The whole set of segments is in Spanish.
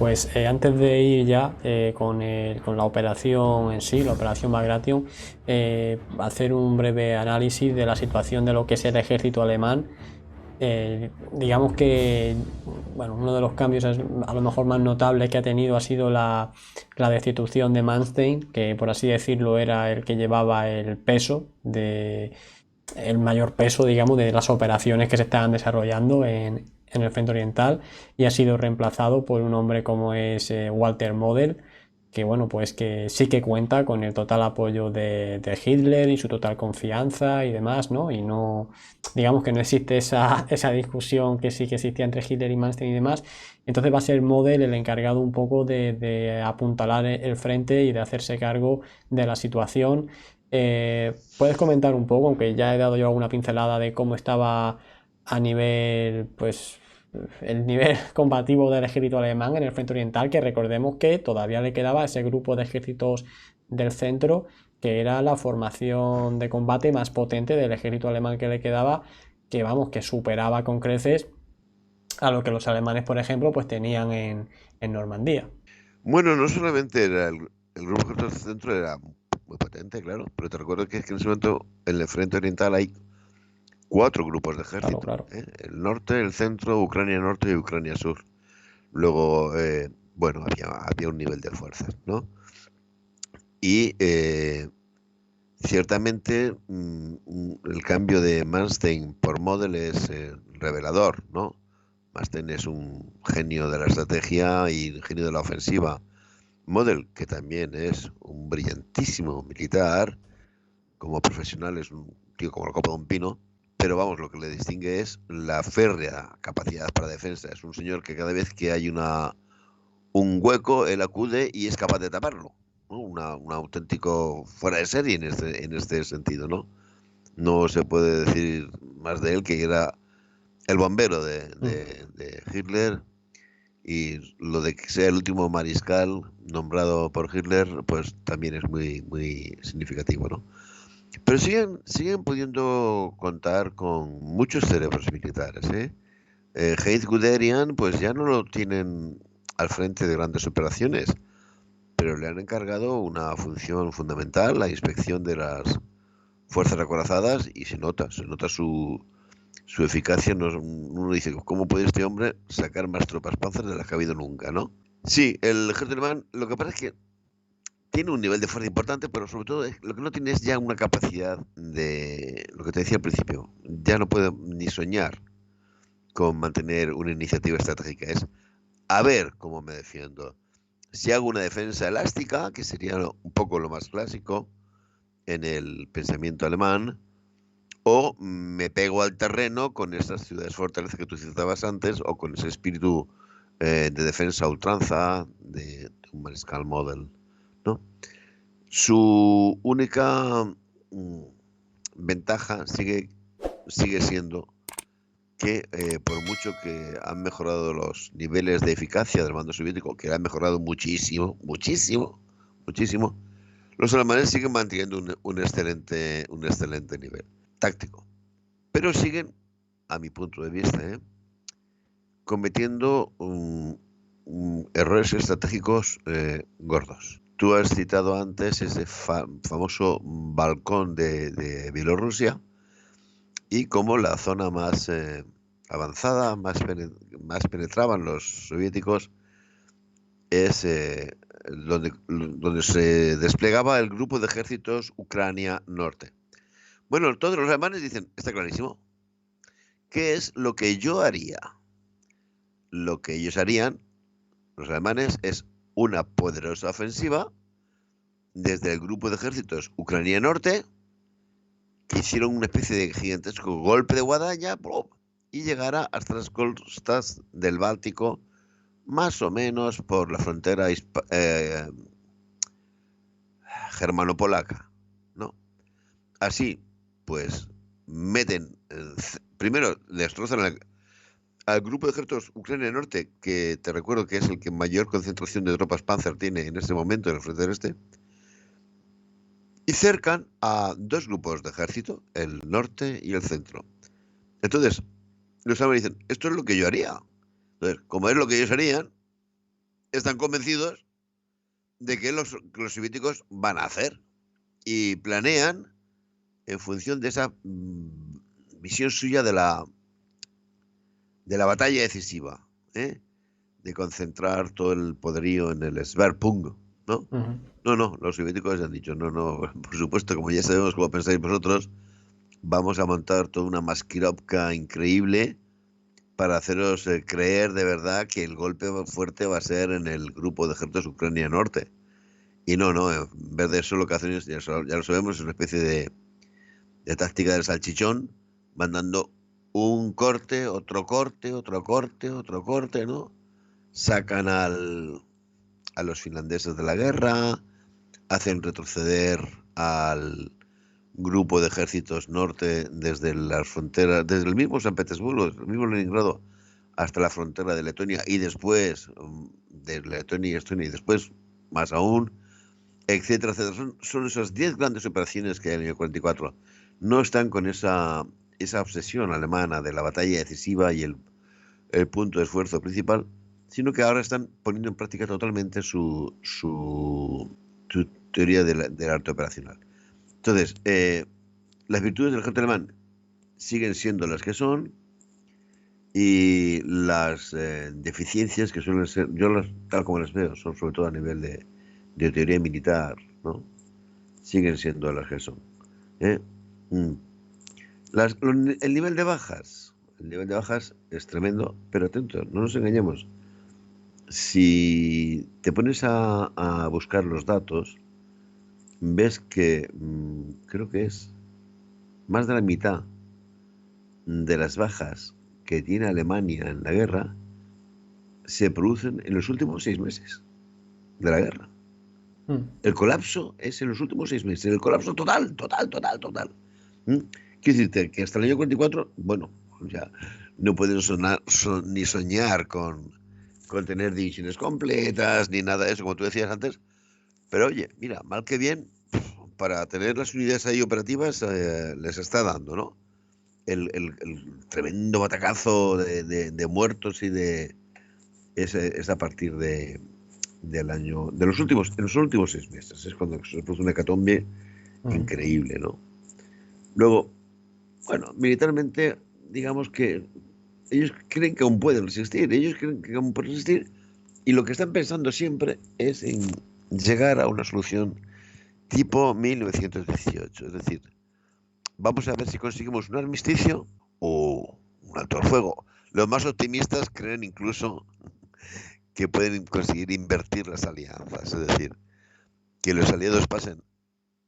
Pues antes de ir ya con la operación en sí, la operación Bagration, hacer un breve análisis de la situación de lo que es el ejército alemán. Digamos que bueno, uno de los cambios a lo mejor más notables que ha tenido ha sido la destitución de Manstein, que por así decirlo era el que llevaba el mayor peso, digamos, de las operaciones que se estaban desarrollando en el frente oriental, y ha sido reemplazado por un hombre como es Walter Model, que bueno, pues que sí que cuenta con el total apoyo de Hitler y su total confianza y demás, ¿no? Y no, digamos que no existe esa discusión que sí que existía entre Hitler y Manstein y demás. Entonces va a ser Model el encargado un poco de apuntalar el frente y de hacerse cargo de la situación. ¿Puedes comentar un poco, aunque ya he dado yo alguna pincelada de cómo estaba a nivel, pues, el nivel combativo del ejército alemán en el frente oriental, que recordemos que todavía le quedaba ese grupo de ejércitos del centro, que era la formación de combate más potente del ejército alemán que le quedaba, que vamos, que superaba con creces a lo que los alemanes, por ejemplo, pues tenían en Normandía. Bueno, no solamente era el grupo ejército del centro era muy potente, claro, pero te recuerdo que es que en ese momento en el frente oriental hay cuatro grupos de Claro, ejército, claro. ¿eh? El norte, el centro, Ucrania norte y Ucrania sur. Luego, bueno, había un nivel de fuerzas, ¿no? Y ciertamente el cambio de Manstein por Model es revelador, ¿no? Manstein es un genio de la estrategia y un genio de la ofensiva. Model, que también es un brillantísimo militar, como profesional es un tío como la copa de un pino, pero vamos, lo que le distingue es la férrea capacidad para defensa. Es un señor que cada vez que hay un hueco, él acude y es capaz de taparlo, ¿no? Un auténtico fuera de serie en este sentido, ¿no? No se puede decir más de él que era el bombero Mm. de Hitler, y lo de que sea el último mariscal nombrado por Hitler, pues también es muy significativo, ¿no? Pero siguen pudiendo contar con muchos cerebros militares, ¿eh? Heinz Guderian, pues ya no lo tienen al frente de grandes operaciones, pero le han encargado una función fundamental, la inspección de las fuerzas acorazadas, y se nota su eficacia. No, uno dice, ¿cómo puede este hombre sacar más tropas panzers de las que ha habido nunca, no? Sí, el ejército alemán, lo que pasa es que tiene un nivel de fuerza importante, pero sobre todo lo que no tiene es ya una capacidad de, lo que te decía al principio, ya no puede ni soñar con mantener una iniciativa estratégica. Es a ver cómo me defiendo. Si hago una defensa elástica, que sería un poco lo más clásico en el pensamiento alemán, o me pego al terreno con esas ciudades fortalezas que tú citabas antes, o con ese espíritu de defensa a ultranza de un mariscal Model, ¿no? Su única mm, ventaja sigue siendo que por mucho que han mejorado los niveles de eficacia del mando soviético, que han mejorado muchísimo, muchísimo, muchísimo, los alemanes siguen manteniendo un excelente nivel táctico. Pero siguen, a mi punto de vista, cometiendo errores estratégicos gordos. Tú has citado antes ese famoso balcón de Bielorrusia, y como la zona más avanzada, más penetraban los soviéticos, es donde se desplegaba el grupo de ejércitos Ucrania Norte. Bueno, todos los alemanes dicen, está clarísimo, ¿qué es lo que yo haría? Lo que ellos harían, los alemanes, es una poderosa ofensiva desde el grupo de ejércitos Ucrania Norte, que hicieron una especie de gigantesco golpe de guadaña, ¡plum!, y llegara hasta las costas del Báltico, más o menos por la frontera germano-polaca, ¿no? Así, pues, meten, primero destrozan al grupo de ejércitos Ucrania Norte, que te recuerdo que es el que mayor concentración de tropas Panzer tiene en este momento en el frente del este, y cercan a dos grupos de ejército, el norte y el centro. Entonces, los alemanes dicen, esto es lo que yo haría. Entonces, como es lo que ellos harían, están convencidos de que los soviéticos van a hacer y planean en función de esa visión suya de la batalla decisiva, ¿eh? De concentrar todo el poderío en el Sverpung, ¿no? Ujú. No, los soviéticos han dicho, no, por supuesto, como ya sabemos cómo pensáis vosotros, vamos a montar toda una maskirovka increíble para haceros creer de verdad que el golpe fuerte va a ser en el grupo de ejércitos Ucrania Norte. Y no, en vez de eso lo que hacen es, ya lo sabemos, es una especie de táctica del salchichón, mandando un corte, otro corte, otro corte, otro corte, ¿no? Sacan a los finlandeses de la guerra, hacen retroceder al grupo de ejércitos norte desde las fronteras, desde el mismo San Petersburgo, el mismo Leningrado, hasta la frontera de Letonia y después de Letonia y Estonia y después más aún, etcétera, etcétera. Son esas 10 grandes operaciones que hay en el año 44. No están con esa obsesión alemana de la batalla decisiva y el punto de esfuerzo principal, sino que ahora están poniendo en práctica totalmente su teoría del arte operacional. Entonces, las virtudes del ejército alemán siguen siendo las que son y las deficiencias que suelen ser, tal como las veo, son sobre todo a nivel de teoría militar, ¿no? Siguen siendo las que son. ¿Eh? Mm. El nivel de bajas. El nivel de bajas es tremendo, pero atentos, no nos engañemos. Si te pones a buscar los datos, ves que creo que es más de la mitad de las bajas que tiene Alemania en la guerra se producen en los últimos 6 meses de la guerra. El colapso es en los últimos 6 meses, el colapso total. Quiero decirte que hasta el año 44, bueno, ya no pueden ni soñar con tener divisiones completas, ni nada de eso, como tú decías antes. Pero oye, mira, mal que bien, para tener las unidades ahí operativas les está dando, ¿no? El tremendo batacazo de muertos y es a partir del año, en los últimos 6 meses, es cuando se produce una hecatombe increíble, ¿no? Luego, bueno, militarmente, digamos que ellos creen que aún pueden resistir, y lo que están pensando siempre es en llegar a una solución tipo 1918, es decir, vamos a ver si conseguimos un armisticio o un alto al fuego. Los más optimistas creen incluso que pueden conseguir invertir las alianzas, es decir, que los aliados pasen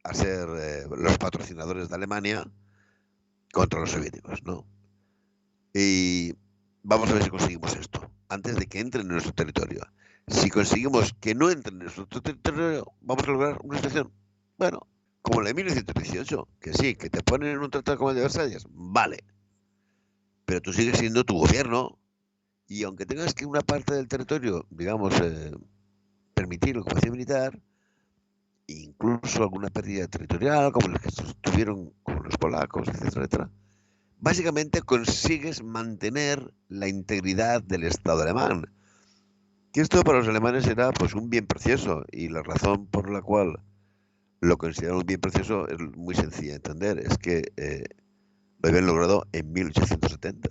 a ser los patrocinadores de Alemania contra los soviéticos, ¿no? Y vamos a ver si conseguimos esto, antes de que entren en nuestro territorio. Si conseguimos que no entren en nuestro territorio, vamos a lograr una situación, bueno, como la de 1918, que sí, que te ponen en un tratado como el de Versalles, vale, pero tú sigues siendo tu gobierno, y aunque tengas que una parte del territorio, digamos, permitir la ocupación militar, incluso alguna pérdida territorial, como los que tuvieron con los polacos, etcétera, etcétera, básicamente consigues mantener la integridad del Estado alemán. Que esto para los alemanes era pues un bien precioso, y la razón por la cual lo consideran un bien precioso es muy sencilla de entender, es que lo habían logrado en 1870.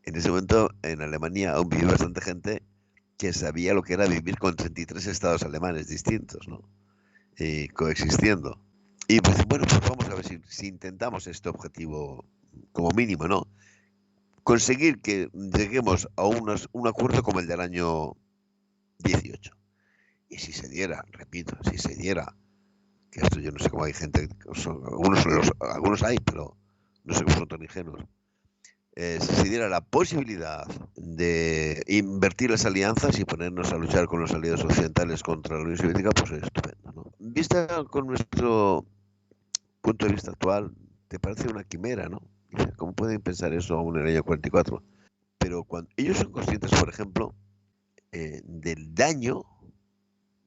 En ese momento en Alemania aún vivía bastante gente que sabía lo que era vivir con 33 estados alemanes distintos, ¿no? Coexistiendo. Y pues bueno, pues vamos a ver si intentamos este objetivo como mínimo, ¿no? Conseguir que lleguemos a un acuerdo como el del año 18. Y si se diera, repito, si se diera, que esto yo no sé cómo hay gente, algunos hay, pero no sé cómo son tan ingenuos, si se diera la posibilidad de invertir las alianzas y ponernos a luchar con los aliados occidentales contra la Unión Soviética, pues es estupendo, ¿no? Vista con nuestro punto de vista actual, te parece una quimera, ¿no? ¿Cómo pueden pensar eso aún en el año 44? Pero cuando ellos son conscientes, por ejemplo, del daño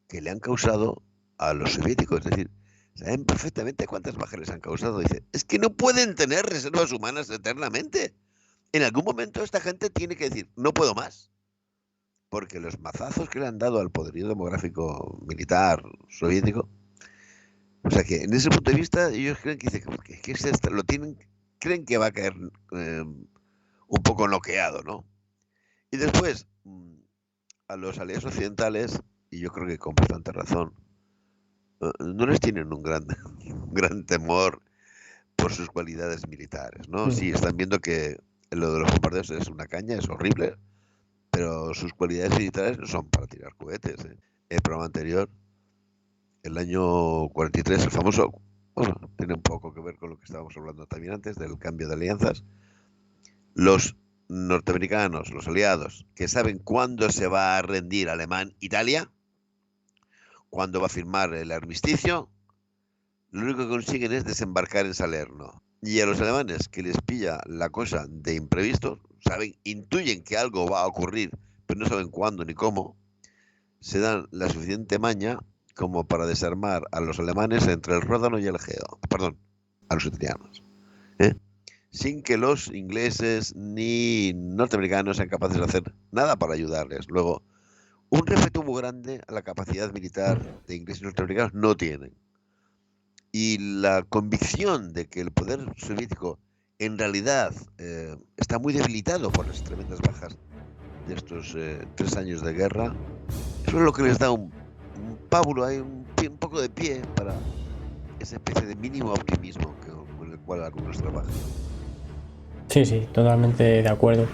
que le han causado a los soviéticos, es decir, saben perfectamente cuántas bajas les han causado. Dicen, es que no pueden tener reservas humanas eternamente. En algún momento esta gente tiene que decir, no puedo más. porque los mazazos que le han dado al poderío demográfico militar soviético, o sea que en ese punto de vista ellos creen que, que lo tienen, creen que va a caer un poco noqueado, ¿no? Y después, a los aliados occidentales, y yo creo que con bastante razón, no les tienen un gran temor por sus cualidades militares, ¿no? Sí, están viendo que lo de los bombardeos es una caña, es horrible, pero sus cualidades militares no son para tirar cohetes, ¿eh? El programa anterior, el año 43, el famoso, bueno, tiene un poco que ver con lo que estábamos hablando también antes, del cambio de alianzas. Los norteamericanos, los aliados, que saben cuándo se va a rendir Italia, cuándo va a firmar el armisticio, lo único que consiguen es desembarcar en Salerno. Y a los alemanes, que les pilla la cosa de imprevisto, saben, intuyen que algo va a ocurrir, pero no saben cuándo ni cómo, se dan la suficiente maña como para desarmar a los alemanes entre el Ródano y el Egeo. Perdón, a los italianos. Sin que los ingleses ni norteamericanos sean capaces de hacer nada para ayudarles. Luego, un respeto muy grande a la capacidad militar de ingleses y norteamericanos no tienen. Y la convicción de que el poder soviético en realidad está muy debilitado por las tremendas bajas de estos 3 años de guerra, eso es lo que les da un pábulo, hay un poco de pie para esa especie de mínimo optimismo con el cual algunos trabajan. Sí, sí, totalmente de acuerdo.